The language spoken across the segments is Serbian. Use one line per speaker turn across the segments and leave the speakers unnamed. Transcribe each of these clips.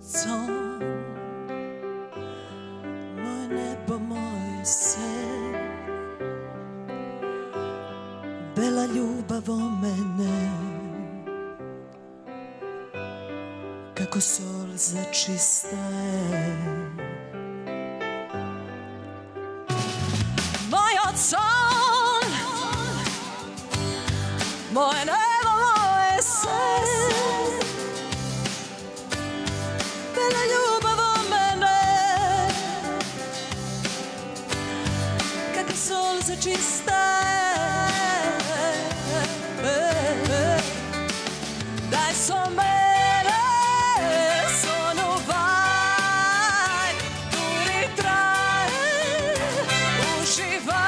son, moje nebo, moj sen, bela ljubav o mene, kako sol za čista je. Moj son, moje nebo, moje sen, bela ljubav o mene, kako sol za čista je. Daj so mene, sono vai, duri traje, uživaj,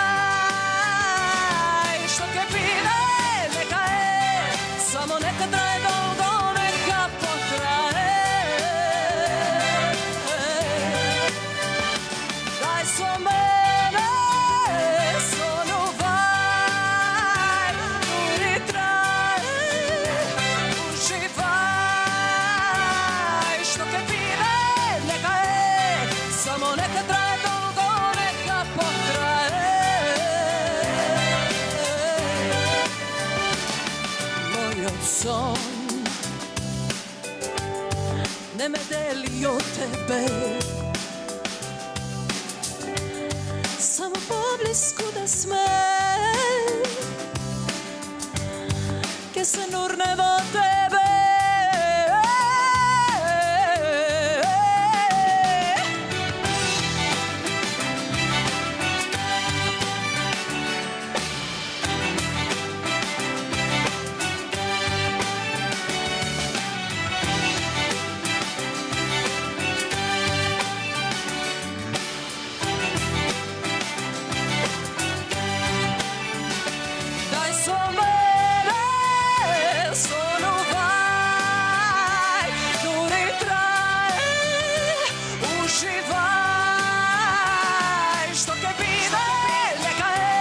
što ke pide, neka je, samo neka traje dolgo, neka potraje. Daj so mene, sono vai, duri traje, uživaj, što ke pide, neka je, samo neka traje dolgo, neka potraje. Moj son ne me deli od tebe, samo poblisku da sme, che se nurnevo tebe. Daj so mene, sono vai, duri traje, uživaj, što ke bide, neka je,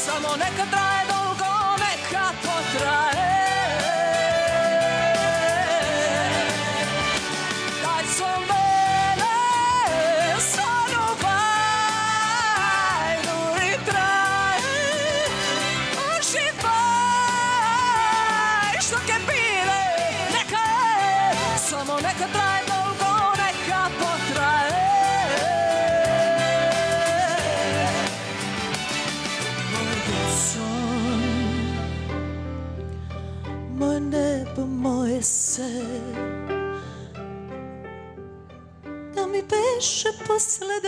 samo neka traje dolgo, neka potraje. Daj so mene, sono vai, duri traje, uživaj, što ke bide, neka je, samo neka traje dolgo, neka potraje. Moj son, moje nebo, moje sen, da mi beše posle